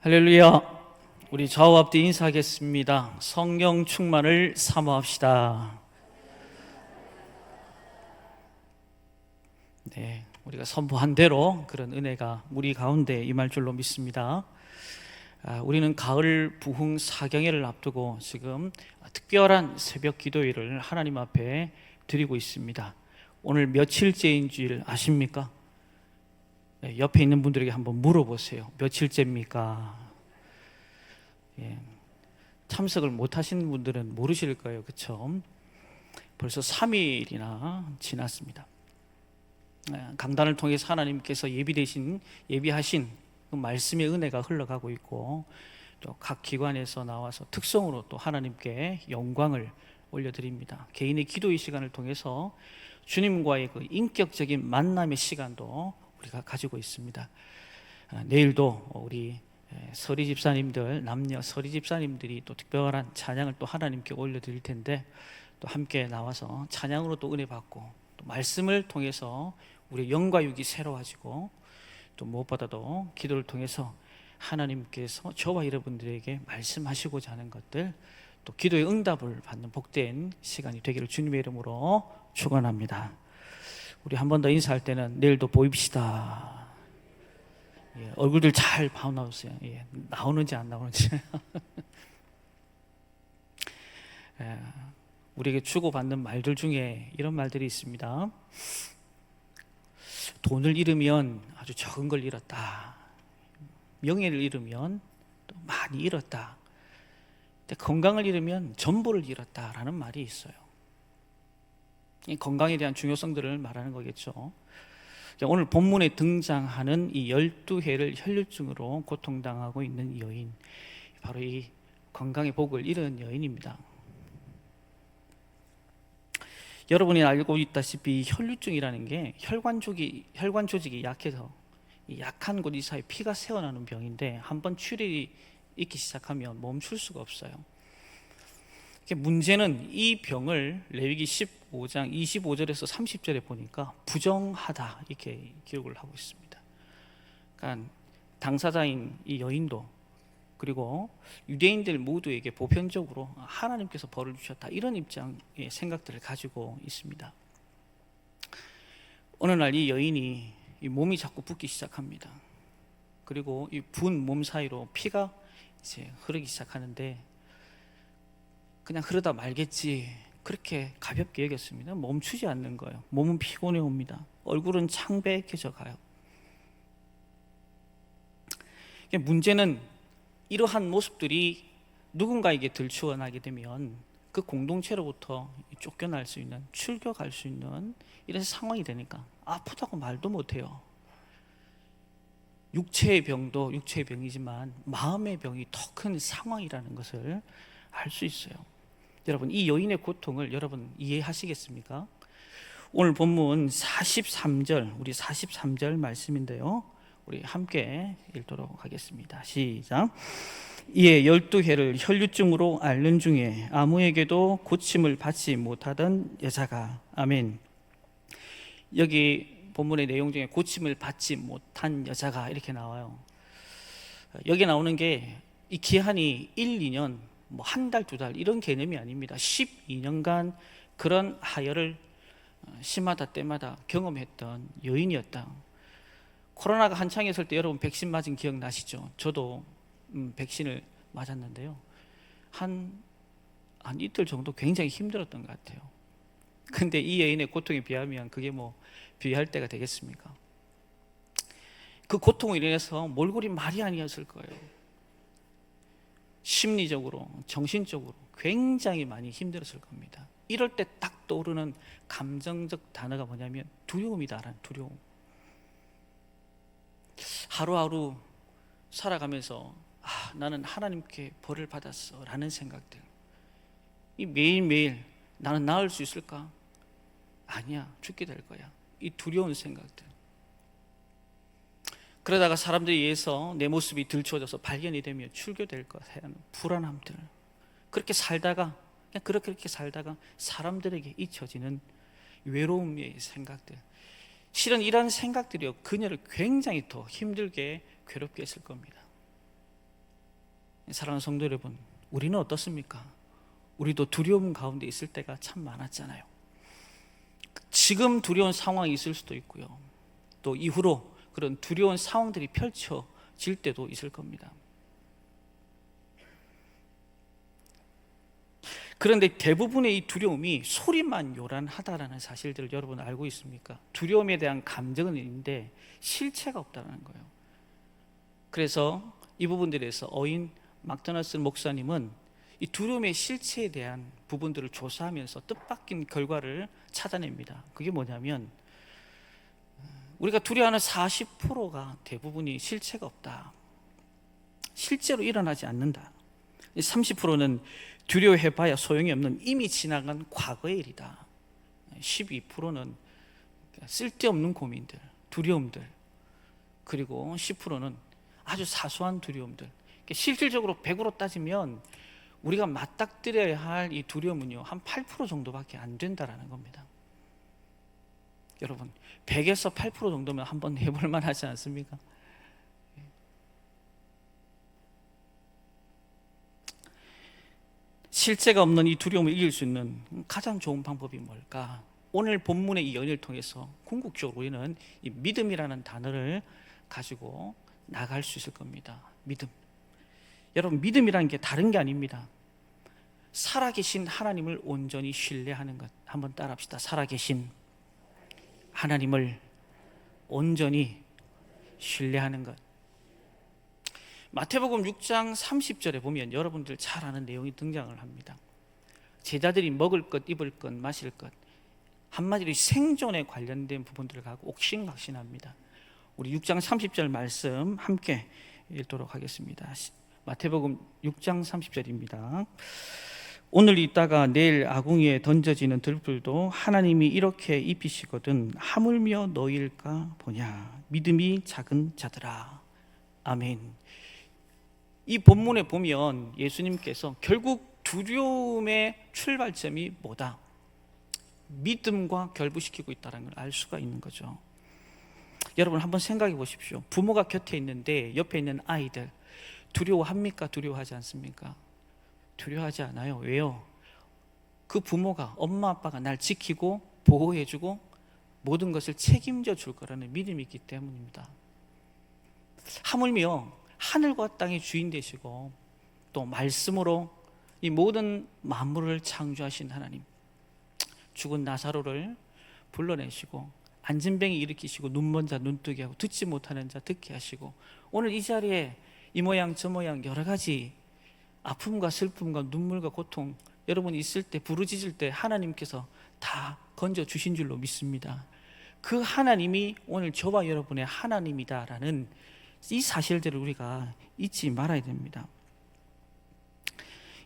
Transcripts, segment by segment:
할렐루야. 우리 좌우 앞뒤 인사하겠습니다. 성령 충만을 사모합시다. 네, 우리가 선포한 대로 그런 은혜가 우리 가운데 임할 줄로 믿습니다. 우리는 가을 부흥 사경회를 앞두고 지금 특별한 새벽 기도회를 하나님 앞에 드리고 있습니다. 오늘 며칠째인 줄 아십니까? 네, 옆에 있는 분들에게 한번 물어보세요. 며칠째입니까? 예, 참석을 못 하신 분들은 모르실 거예요. 그렇죠? 벌써 3일이나 지났습니다. 강단을 통해서 하나님께서 예비하신 그 말씀의 은혜가 흘러가고 있고, 또 각 기관에서 나와서 특성으로 또 하나님께 영광을 올려드립니다. 개인의 기도의 시간을 통해서 주님과의 그 인격적인 만남의 시간도 우리가 가지고 있습니다. 내일도 우리 서리 집사님들, 남녀 서리 집사님들이 또 특별한 찬양을 또 하나님께 올려드릴 텐데, 또 함께 나와서 찬양으로 또 은혜 받고, 또 말씀을 통해서 우리의 영과 육이 새로워지고, 또 무엇보다도 기도를 통해서 하나님께서 저와 여러분들에게 말씀하시고자 하는 것들, 또 기도의 응답을 받는 복된 시간이 되기를 주님의 이름으로 축원합니다. 우리 한 번 더 인사할 때는 내일도 보입시다. 예, 얼굴들 잘 봐놓으세요. 예, 나오는지 안 나오는지. 예, 우리에게 주고받는 말들 중에 이런 말들이 있습니다. 돈을 잃으면 아주 적은 걸 잃었다. 명예를 잃으면 또 많이 잃었다. 근데 건강을 잃으면 전부를 잃었다라는 말이 있어요. 이 건강에 대한 중요성들을 말하는 거겠죠. 오늘 본문에 등장하는 이 12회를 혈류증으로 고통당하고 있는 여인, 바로 이 건강의 복을 잃은 여인입니다. 여러분이 알고 있다시피 혈류증이라는 게 혈관 조직이 약해서 이 약한 곳 이사이 피가 새어나는 병인데, 한번 출혈이 있기 시작하면 멈출 수가 없어요. 문제는 이 병을 레위기 15장 25절에서 30절에 보니까 부정하다 이렇게 기록을 하고 있습니다. 그러니까 당사자인 이 여인도, 그리고 유대인들 모두에게 보편적으로 하나님께서 벌을 주셨다, 이런 입장의 생각들을 가지고 있습니다. 어느 날 이 여인이 이 몸이 자꾸 붓기 시작합니다. 그리고 이 부은 몸 사이로 피가 이제 흐르기 시작하는데, 그냥 흐르다 말겠지 그렇게 가볍게 여겼습니다. 멈추지 않는 거예요. 몸은 피곤해 옵니다. 얼굴은 창백해져 가요. 문제는 이러한 모습들이 누군가에게 들추어나게 되면 그 공동체로부터 쫓겨날 수 있는, 출교갈 수 있는 이런 상황이 되니까 아프다고 말도 못해요. 육체의 병도 육체의 병이지만 마음의 병이 더 큰 상황이라는 것을 알 수 있어요. 여러분, 이 여인의 고통을 여러분 이해하시겠습니까? 오늘 본문 43절, 우리 43절 말씀인데요, 우리 함께 읽도록 하겠습니다. 시작. 이에 12회를 혈류증으로 앓는 중에 아무에게도 고침을 받지 못하던 여자가. 아멘. 여기 본문의 내용 중에 고침을 받지 못한 여자가 이렇게 나와요. 여기 나오는 게 이 기한이 1, 2년, 뭐 한 달, 두 달 이런 개념이 아닙니다. 12년간 그런 하혈을 시마다 때마다 경험했던 여인이었다. 코로나가 한창이었을 때 여러분 백신 맞은 기억 나시죠? 저도 백신을 맞았는데요, 한 이틀 정도 굉장히 힘들었던 것 같아요. 근데 이 여인의 고통에 비하면 그게 뭐 비할 때가 되겠습니까? 그 고통을 인해서 몰골이 말이 아니었을 거예요. 심리적으로, 정신적으로 굉장히 많이 힘들었을 겁니다. 이럴 때 딱 떠오르는 감정적 단어가 뭐냐면 두려움이다라는 두려움. 하루하루 살아가면서 나는 하나님께 벌을 받았어 라는 생각들, 이 매일매일 나는 나을 수 있을까? 아니야, 죽게 될 거야, 이 두려운 생각들. 그러다가 사람들에 의해서 내 모습이 들추어져서 발견이 되며 출교될 것 하는 불안함들, 그렇게 살다가 그냥 그렇게 살다가 사람들에게 잊혀지는 외로움의 생각들, 실은 이런 생각들이요, 그녀를 굉장히 더 힘들게 괴롭게 했을 겁니다. 사랑하는 성도 여러분, 우리는 어떻습니까? 우리도 두려움 가운데 있을 때가 참 많았잖아요. 지금 두려운 상황이 있을 수도 있고요, 또 이후로 그런 두려운 상황들이 펼쳐질 때도 있을 겁니다. 그런데 대부분의 이 두려움이 소리만 요란하다라는 사실들을 여러분 알고 있습니까? 두려움에 대한 감정은 있는데 실체가 없다는 거예요. 그래서 이 부분들에 대해서 어인 막도날드 목사님은 이 두려움의 실체에 대한 부분들을 조사하면서 뜻밖인 결과를 찾아냅니다. 그게 뭐냐면 우리가 두려워하는 40%가 대부분이 실체가 없다, 실제로 일어나지 않는다. 30%는 두려워해봐야 소용이 없는 이미 지나간 과거의 일이다. 12%는 쓸데없는 고민들, 두려움들, 그리고 10%는 아주 사소한 두려움들. 실질적으로 100으로 따지면 우리가 맞닥뜨려야 할 이 두려움은요, 한 8% 정도밖에 안 된다라는 겁니다. 여러분, 100에서 8% 정도면 한번 해볼 만하지 않습니까? 실체가 없는 이 두려움을 이길 수 있는 가장 좋은 방법이 뭘까? 오늘 본문의 이 연의를 통해서 궁극적으로 우리는 이 믿음이라는 단어를 가지고 나갈 수 있을 겁니다. 믿음. 여러분, 믿음이라는 게 다른 게 아닙니다. 살아계신 하나님을 온전히 신뢰하는 것. 한번 따라합시다. 살아계신 하나님을 온전히 신뢰하는 것. 마태복음 6장 30절에 보면 여러분들 잘 아는 내용이 등장을 합니다. 제자들이 먹을 것, 입을 것, 마실 것, 한마디로 생존에 관련된 부분들을 갖고 옥신각신합니다. 우리 6장 30절 말씀 함께 읽도록 하겠습니다. 마태복음 6장 30절입니다. 오늘 있다가 내일 아궁이에 던져지는 들불도 하나님이 이렇게 입히시거든 하물며 너희일까 보냐. 믿음이 작은 자들아. 아멘. 이 본문에 보면 예수님께서 결국 두려움의 출발점이 뭐다? 믿음과 결부시키고 있다는 걸 알 수가 있는 거죠. 여러분 한번 생각해 보십시오. 부모가 곁에 있는데 옆에 있는 아이들 두려워합니까? 두려워하지 않습니까? 두려워하지 않아요. 왜요? 그 부모가, 엄마 아빠가 날 지키고 보호해주고 모든 것을 책임져 줄 거라는 믿음이 있기 때문입니다. 하물며 하늘과 땅의 주인 되시고 또 말씀으로 이 모든 만물을 창조하신 하나님, 죽은 나사로를 불러내시고 안진뱅이 일으키시고 눈먼 자 눈뜨게 하고 듣지 못하는 자 듣게 하시고 오늘 이 자리에 이 모양 저 모양 여러 가지 아픔과 슬픔과 눈물과 고통 여러분이 있을 때, 부르짖을 때 하나님께서 다 건져주신 줄로 믿습니다. 그 하나님이 오늘 저와 여러분의 하나님이다라는 이 사실들을 우리가 잊지 말아야 됩니다.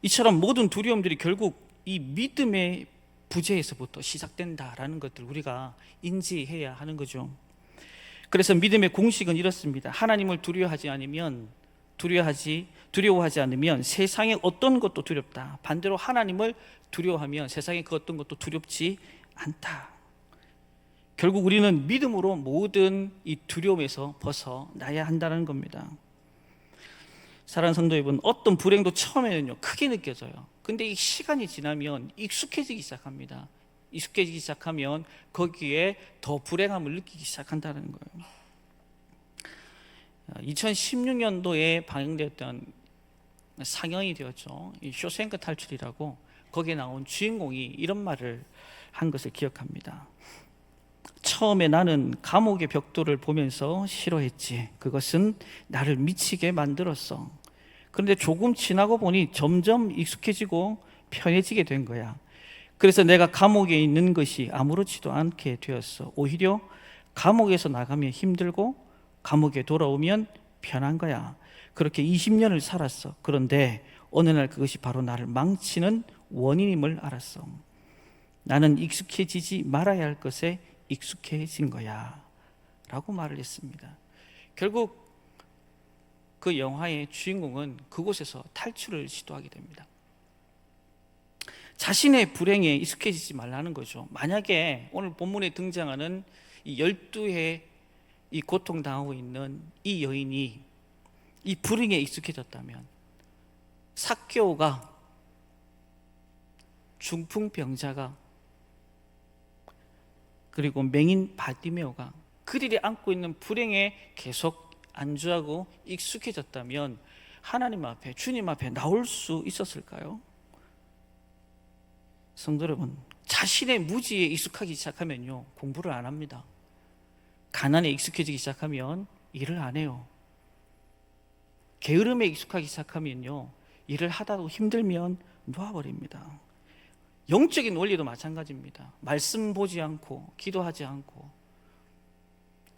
이처럼 모든 두려움들이 결국 이 믿음의 부재에서부터 시작된다라는 것들 우리가 인지해야 하는 거죠. 그래서 믿음의 공식은 이렇습니다. 하나님을 두려워하지 않으면 세상의 어떤 것도 두렵다. 반대로 하나님을 두려워하면 세상의 그 어떤 것도 두렵지 않다. 결국 우리는 믿음으로 모든 이 두려움에서 벗어나야 한다는 겁니다. 사랑하는 성도 여러분, 어떤 불행도 처음에는요 크게 느껴져요. 근데 이 시간이 지나면 익숙해지기 시작합니다. 익숙해지기 시작하면 거기에 더 불행함을 느끼기 시작한다는 거예요. 2016년도에 방영되었던 상영이 되었죠. 이 쇼생크 탈출이라고, 거기에 나온 주인공이 이런 말을 한 것을 기억합니다. 처음에 나는 감옥의 벽돌을 보면서 싫어했지. 그것은 나를 미치게 만들었어. 그런데 조금 지나고 보니 점점 익숙해지고 편해지게 된 거야. 그래서 내가 감옥에 있는 것이 아무렇지도 않게 되었어. 오히려 감옥에서 나가면 힘들고 감옥에 돌아오면 편한 거야. 그렇게 20년을 살았어. 그런데 어느 날 그것이 바로 나를 망치는 원인임을 알았어. 나는 익숙해지지 말아야 할 것에 익숙해진 거야 라고 말을 했습니다. 결국 그 영화의 주인공은 그곳에서 탈출을 시도하게 됩니다. 자신의 불행에 익숙해지지 말라는 거죠. 만약에 오늘 본문에 등장하는 이 12해 이 고통당하고 있는 이 여인이 이 불행에 익숙해졌다면, 삭개오가, 중풍병자가, 그리고 맹인 바디메오가 그들이 안고 있는 불행에 계속 안주하고 익숙해졌다면 하나님 앞에, 주님 앞에 나올 수 있었을까요? 성도 여러분, 자신의 무지에 익숙하기 시작하면요, 공부를 안 합니다. 가난에 익숙해지기 시작하면 일을 안 해요. 게으름에 익숙하기 시작하면요, 일을 하다도 힘들면 놓아버립니다. 영적인 원리도 마찬가지입니다. 말씀 보지 않고 기도하지 않고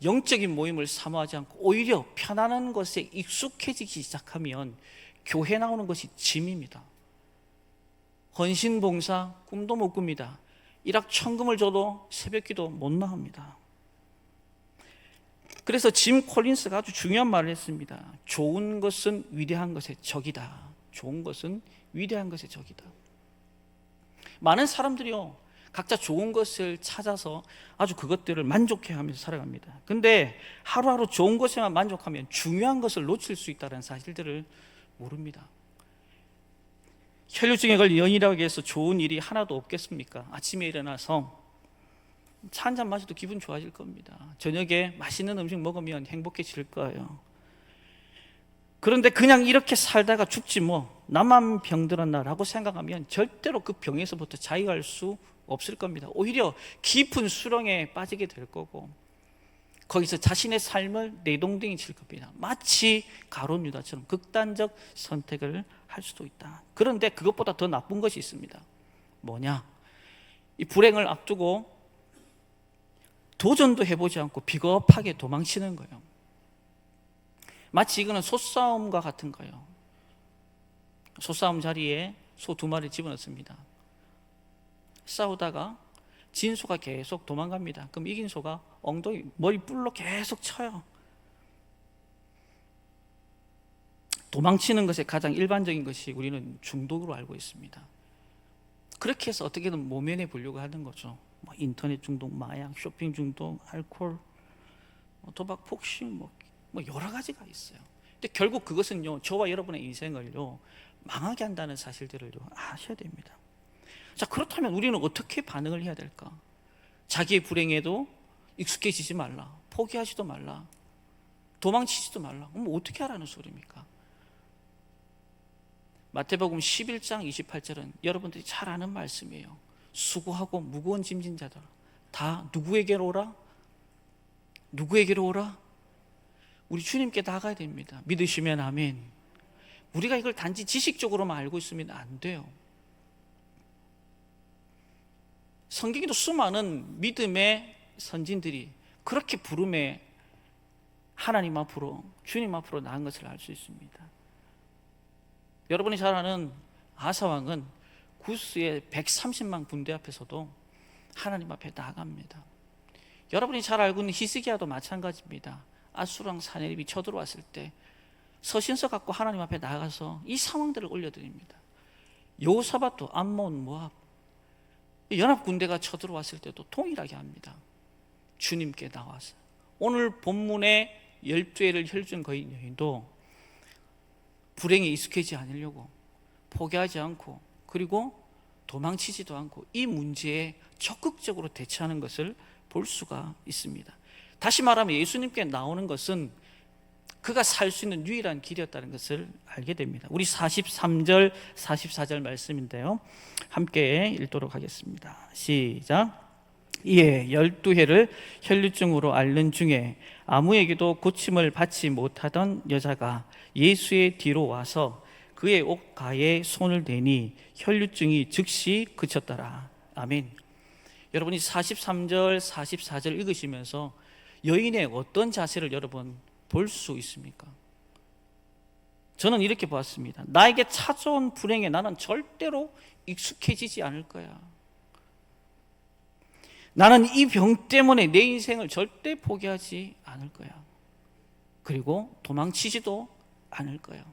영적인 모임을 사모하지 않고 오히려 편안한 것에 익숙해지기 시작하면 교회 나오는 것이 짐입니다. 헌신봉사 꿈도 못 꿉니다. 일확천금을 줘도 새벽기도 못 나옵니다. 그래서 짐 콜린스가 아주 중요한 말을 했습니다. 좋은 것은 위대한 것의 적이다. 좋은 것은 위대한 것의 적이다. 많은 사람들이요, 각자 좋은 것을 찾아서 아주 그것들을 만족해하면서 살아갑니다. 근데 하루하루 좋은 것에만 만족하면 중요한 것을 놓칠 수 있다는 사실들을 모릅니다. 혈류증에 걸린 연인이라고 해서 좋은 일이 하나도 없겠습니까? 아침에 일어나서 차 한잔 마셔도 기분 좋아질 겁니다. 저녁에 맛있는 음식 먹으면 행복해질 거예요. 그런데 그냥 이렇게 살다가 죽지 뭐, 나만 병들었나 라고 생각하면 절대로 그 병에서부터 자유할 수 없을 겁니다. 오히려 깊은 수렁에 빠지게 될 거고, 거기서 자신의 삶을 내동댕이 칠 겁니다. 마치 가룟 유다처럼 극단적 선택을 할 수도 있다. 그런데 그것보다 더 나쁜 것이 있습니다. 뭐냐? 이 불행을 앞두고 도전도 해보지 않고 비겁하게 도망치는 거예요. 마치 이거는 소싸움과 같은 거예요. 소싸움 자리에 소 2마리 집어넣습니다. 싸우다가 진 소가 계속 도망갑니다. 그럼 이긴 소가 엉덩이, 머리 뿔로 계속 쳐요. 도망치는 것의 가장 일반적인 것이 우리는 중독으로 알고 있습니다. 그렇게 해서 어떻게든 모면해 보려고 하는 거죠. 인터넷 중독, 마약, 쇼핑 중독, 알코올, 도박, 폭식, 여러 가지가 있어요. 근데 결국 그것은요, 저와 여러분의 인생을요 망하게 한다는 사실들을요 아셔야 됩니다. 자, 그렇다면 우리는 어떻게 반응을 해야 될까? 자기의 불행에도 익숙해지지 말라, 포기하지도 말라, 도망치지도 말라. 그럼 어떻게 하라는 소리입니까? 마태복음 11장 28절은 여러분들이 잘 아는 말씀이에요. 수고하고 무거운 짐진 자들 다 누구에게로 오라? 누구에게로 오라? 우리 주님께 나가야 됩니다. 믿으시면 아멘. 우리가 이걸 단지 지식적으로만 알고 있으면 안 돼요. 성경에도 수많은 믿음의 선진들이 그렇게 부름에 하나님 앞으로, 주님 앞으로 나간 것을 알 수 있습니다. 여러분이 잘 아는 아사왕은 구스의 130만 군대 앞에서도 하나님 앞에 나갑니다. 여러분이 잘 알고 있는 히스기야도 마찬가지입니다. 아수르왕 사내립이 쳐들어왔을 때 서신서 갖고 하나님 앞에 나가서 이 상황들을 올려드립니다. 여호사밧도 암몬, 모압, 연합군대가 쳐들어왔을 때도 동일하게 합니다. 주님께 나와서. 오늘 본문의 12회를 혈중 거인 여인도 불행에 익숙해지지 않으려고 포기하지 않고, 그리고 도망치지도 않고 이 문제에 적극적으로 대처하는 것을 볼 수가 있습니다. 다시 말하면 예수님께 나오는 것은 그가 살 수 있는 유일한 길이었다는 것을 알게 됩니다. 우리 43절 44절 말씀인데요, 함께 읽도록 하겠습니다. 시작. 이에 12회를 혈류증으로 앓는 중에 아무에게도 고침을 받지 못하던 여자가 예수의 뒤로 와서 그의 옷가에 손을 대니 혈류증이 즉시 그쳤더라. 아멘. 여러분이 43절 44절 읽으시면서 여인의 어떤 자세를 여러분 볼 수 있습니까? 저는 이렇게 보았습니다. 나에게 찾아온 불행에 나는 절대로 익숙해지지 않을 거야. 나는 이 병 때문에 내 인생을 절대 포기하지 않을 거야. 그리고 도망치지도 않을 거야.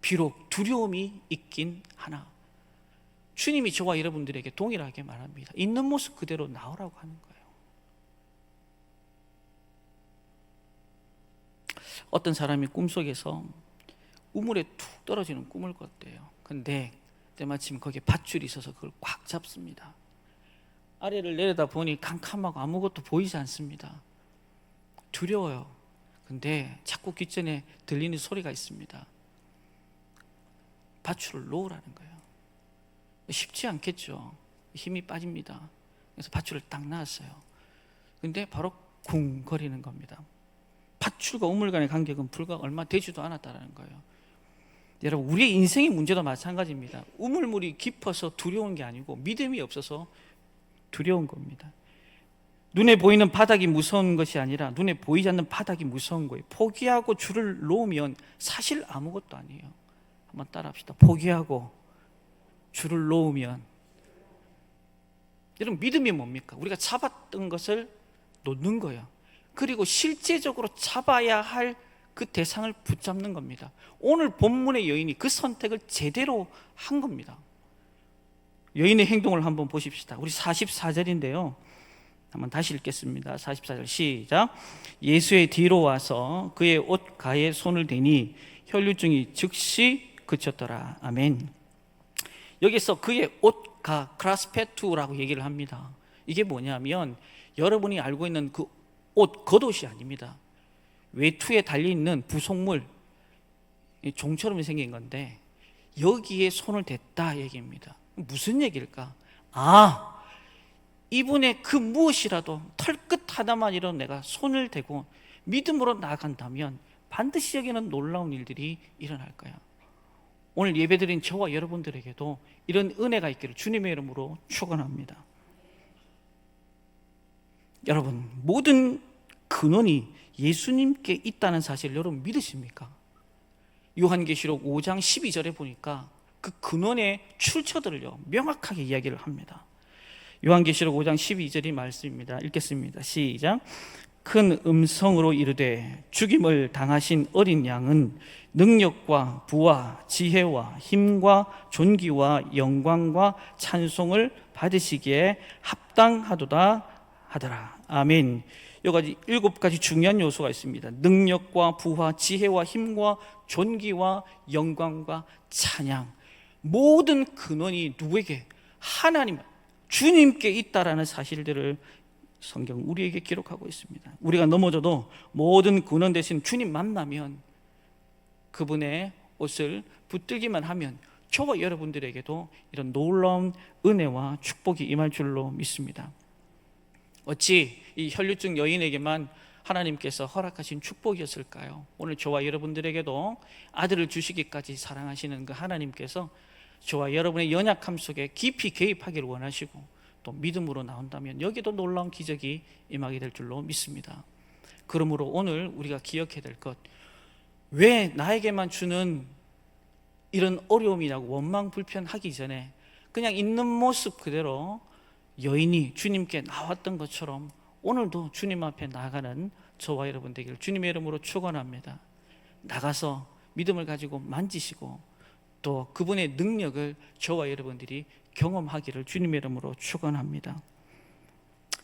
비록 두려움이 있긴 하나 주님이 저와 여러분들에게 동일하게 말합니다. 있는 모습 그대로 나오라고 하는 거예요. 어떤 사람이 꿈속에서 우물에 툭 떨어지는 꿈을 꿨대요. 근데 때마침 거기에 밧줄이 있어서 그걸 꽉 잡습니다. 아래를 내려다 보니 캄캄하고 아무것도 보이지 않습니다. 두려워요. 근데 자꾸 귓전에 들리는 소리가 있습니다. 밧줄을 놓으라는 거예요. 쉽지 않겠죠. 힘이 빠집니다. 그래서 밧줄을 딱 놨어요. 근데 바로 쿵거리는 겁니다. 밧줄과 우물 간의 간격은 불과 얼마 되지도 않았다는 거예요. 여러분, 우리의 인생의 문제도 마찬가지입니다. 우물물이 깊어서 두려운 게 아니고 믿음이 없어서 두려운 겁니다. 눈에 보이는 바닥이 무서운 것이 아니라 눈에 보이지 않는 바닥이 무서운 거예요. 포기하고 줄을 놓으면 사실 아무것도 아니에요. 한번 따라합시다. 포기하고 줄을 놓으면. 여러분, 믿음이 뭡니까? 우리가 잡았던 것을 놓는 거예요. 그리고 실제적으로 잡아야 할 그 대상을 붙잡는 겁니다. 오늘 본문의 여인이 그 선택을 제대로 한 겁니다. 여인의 행동을 한번 보십시다. 우리 44절인데요 한번 다시 읽겠습니다. 44절 시작. 예수의 뒤로 와서 그의 옷 가에 손을 대니 혈류증이 즉시 그쳤더라. 아멘. 여기서 그의 옷 가, 크라스페투라고 얘기를 합니다. 이게 뭐냐면 여러분이 알고 있는 그 옷, 겉옷이 아닙니다. 외투에 달려있는 부속물, 종처럼 생긴 건데 여기에 손을 댔다 얘기입니다. 무슨 얘기일까? 아, 이분의 그 무엇이라도 털끝 하나만이라도 내가 손을 대고 믿음으로 나아간다면 반드시 여기는 놀라운 일들이 일어날 거야. 오늘 예배드린 저와 여러분들에게도 이런 은혜가 있기를 주님의 이름으로 축원합니다. 여러분, 모든 근원이 예수님께 있다는 사실을 여러분 믿으십니까? 요한계시록 5장 12절에 보니까 그 근원의 출처들을요 명확하게 이야기를 합니다. 요한계시록 5장 12절이 말씀입니다. 읽겠습니다. 시작. 큰 음성으로 이르되 죽임을 당하신 어린 양은 능력과 부와 지혜와 힘과 존귀와 영광과 찬송을 받으시기에 합당하도다 하더라. 아멘. 여기까지 7가지 중요한 요소가 있습니다. 능력과 부와 지혜와 힘과 존귀와 영광과 찬양. 모든 근원이 누구에게? 하나님, 주님께 있다라는 사실들을 성경 우리에게 기록하고 있습니다. 우리가 넘어져도 모든 근원 대신 주님 만나면 그분의 옷을 붙들기만 하면 저와 여러분들에게도 이런 놀라운 은혜와 축복이 임할 줄로 믿습니다. 어찌 이 혈류증 여인에게만 하나님께서 허락하신 축복이었을까요? 오늘 저와 여러분들에게도 아들을 주시기까지 사랑하시는 그 하나님께서 저와 여러분의 연약함 속에 깊이 개입하기를 원하시고 또 믿음으로 나온다면 여기도 놀라운 기적이 임하게 될 줄로 믿습니다. 그러므로 오늘 우리가 기억해야 될 것, 왜 나에게만 주는 이런 어려움이냐고 원망 불편하기 전에 그냥 있는 모습 그대로 여인이 주님께 나왔던 것처럼 오늘도 주님 앞에 나가는 저와 여러분 되기를 주님의 이름으로 축원합니다. 나가서 믿음을 가지고 만지시고 또 그분의 능력을 저와 여러분들이 경험하기를 주님의 이름으로 축원합니다.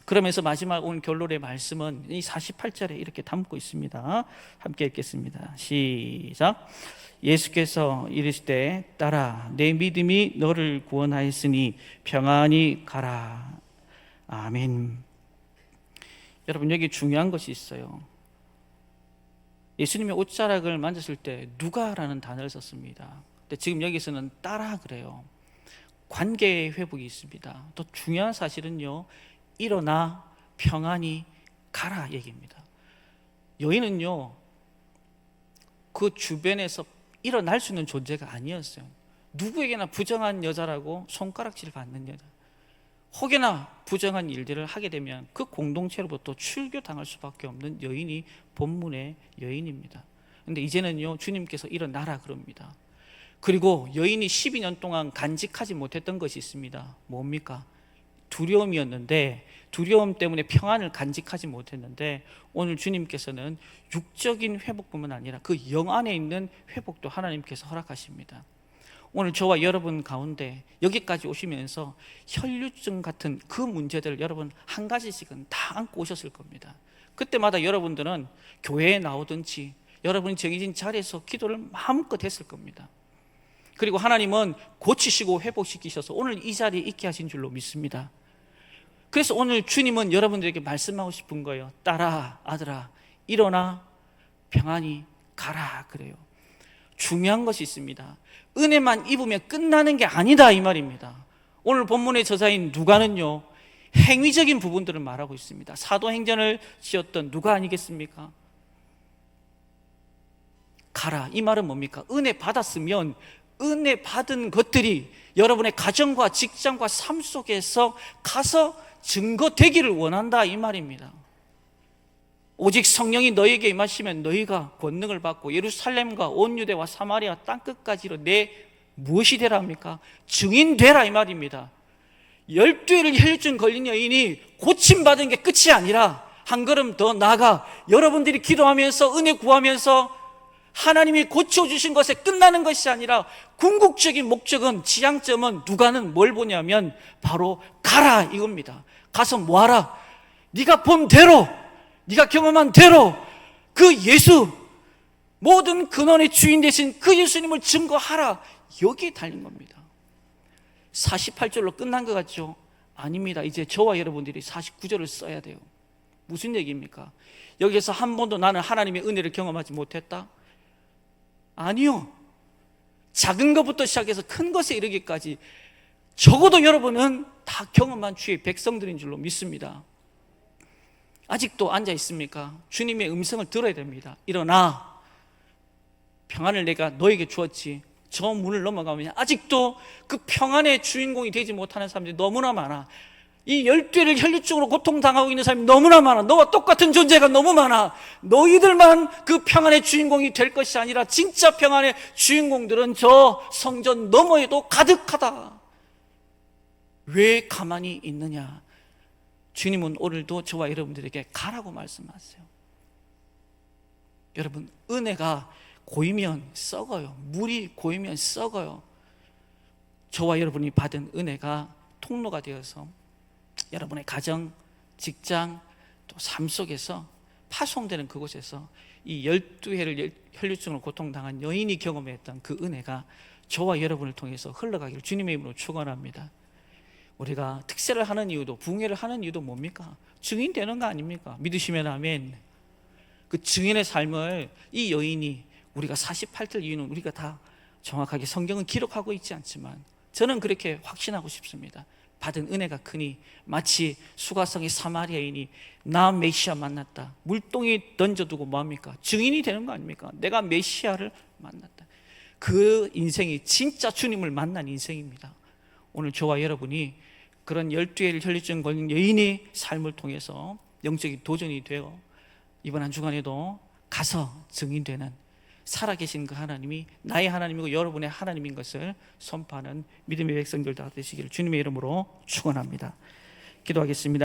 그러면서 마지막 오늘 결론의 말씀은 이 48절에 이렇게 담고 있습니다. 함께 읽겠습니다. 시작. 예수께서 이르시되 딸아 내 믿음이 너를 구원하였으니 평안히 가라. 아멘. 여러분, 여기 중요한 것이 있어요. 예수님의 옷자락을 만졌을 때 누가라는 단어를 썼습니다. 근데 지금 여기서는 딸아 그래요. 관계의 회복이 있습니다. 또 중요한 사실은요, 일어나 평안히 가라 얘기입니다. 여인은요 그 주변에서 일어날 수 있는 존재가 아니었어요. 누구에게나 부정한 여자라고 손가락질 받는 여자, 혹여나 부정한 일들을 하게 되면 그 공동체로부터 출교당할 수밖에 없는 여인이 본문의 여인입니다. 그런데 이제는요 주님께서 일어나라 그럽니다. 그리고 여인이 12년 동안 간직하지 못했던 것이 있습니다. 뭡니까? 두려움이었는데, 두려움 때문에 평안을 간직하지 못했는데 오늘 주님께서는 육적인 회복뿐만 아니라 그 영 안에 있는 회복도 하나님께서 허락하십니다. 오늘 저와 여러분 가운데 여기까지 오시면서 혈류증 같은 그 문제들을 여러분 한 가지씩은 다 안고 오셨을 겁니다. 그때마다 여러분들은 교회에 나오든지 여러분이 정해진 자리에서 기도를 마음껏 했을 겁니다. 그리고 하나님은 고치시고 회복시키셔서 오늘 이 자리에 있게 하신 줄로 믿습니다. 그래서 오늘 주님은 여러분들에게 말씀하고 싶은 거예요. 딸아, 아들아, 일어나 평안히 가라 그래요. 중요한 것이 있습니다. 은혜만 입으면 끝나는 게 아니다 이 말입니다. 오늘 본문의 저자인 누가는요, 행위적인 부분들을 말하고 있습니다. 사도행전을 지었던 누가 아니겠습니까? 가라, 이 말은 뭡니까? 은혜 받았으면 은혜 받은 것들이 여러분의 가정과 직장과 삶 속에서 가서 증거되기를 원한다 이 말입니다. 오직 성령이 너희에게 임하시면 너희가 권능을 받고 예루살렘과 온 유대와 사마리아 땅끝까지로 내 무엇이 되라 합니까? 증인 되라 이 말입니다. 12회를 혈류증 걸린 여인이 고침받은 게 끝이 아니라 한 걸음 더 나아가 여러분들이 기도하면서 은혜 구하면서 하나님이 고쳐주신 것에 끝나는 것이 아니라 궁극적인 목적은, 지향점은 누가는 뭘 보냐면 바로 가라 이겁니다. 가서 뭐하라? 네가 본 대로, 네가 경험한 대로 그 예수, 모든 근원의 주인 되신 그 예수님을 증거하라. 여기에 달린 겁니다. 48절로 끝난 것 같죠? 아닙니다. 이제 저와 여러분들이 49절을 써야 돼요. 무슨 얘기입니까? 여기에서 한 번도 나는 하나님의 은혜를 경험하지 못했다? 아니요. 작은 것부터 시작해서 큰 것에 이르기까지 적어도 여러분은 다 경험한 주의 백성들인 줄로 믿습니다. 아직도 앉아 있습니까? 주님의 음성을 들어야 됩니다. 일어나, 평안을 내가 너에게 주었지. 저 문을 넘어가면 아직도 그 평안의 주인공이 되지 못하는 사람들이 너무나 많아. 이 12회를 혈류증으로 고통당하고 있는 사람이 너무나 많아. 너와 똑같은 존재가 너무 많아. 너희들만 그 평안의 주인공이 될 것이 아니라 진짜 평안의 주인공들은 저 성전 너머에도 가득하다. 왜 가만히 있느냐? 주님은 오늘도 저와 여러분들에게 가라고 말씀하세요. 여러분, 은혜가 고이면 썩어요. 물이 고이면 썩어요. 저와 여러분이 받은 은혜가 통로가 되어서 여러분의 가정, 직장, 또 삶 속에서 파송되는 그곳에서 이 12회를 혈류증으로 고통당한 여인이 경험했던 그 은혜가 저와 여러분을 통해서 흘러가기를 주님의 이름으로 축원합니다. 우리가 특세를 하는 이유도, 부흥회를 하는 이유도 뭡니까? 증인 되는 거 아닙니까? 믿으시면 아멘. 그 증인의 삶을 이 여인이, 우리가 48절 이유는 우리가 다 정확하게 성경은 기록하고 있지 않지만 저는 그렇게 확신하고 싶습니다. 받은 은혜가 크니 마치 수가성의 사마리아인이 나 메시아 만났다, 물동이 던져두고 뭐합니까? 증인이 되는 거 아닙니까? 내가 메시아를 만났다. 그 인생이 진짜 주님을 만난 인생입니다. 오늘 저와 여러분이 그런 12회를 혈류증 걸린 여인의 삶을 통해서 영적인 도전이 되어 이번 한 주간에도 가서 증인되는, 살아계신 그 하나님이 나의 하나님이고 여러분의 하나님인 것을 선포하는 믿음의 백성들 다 되시기를 주님의 이름으로 축원합니다. 기도하겠습니다.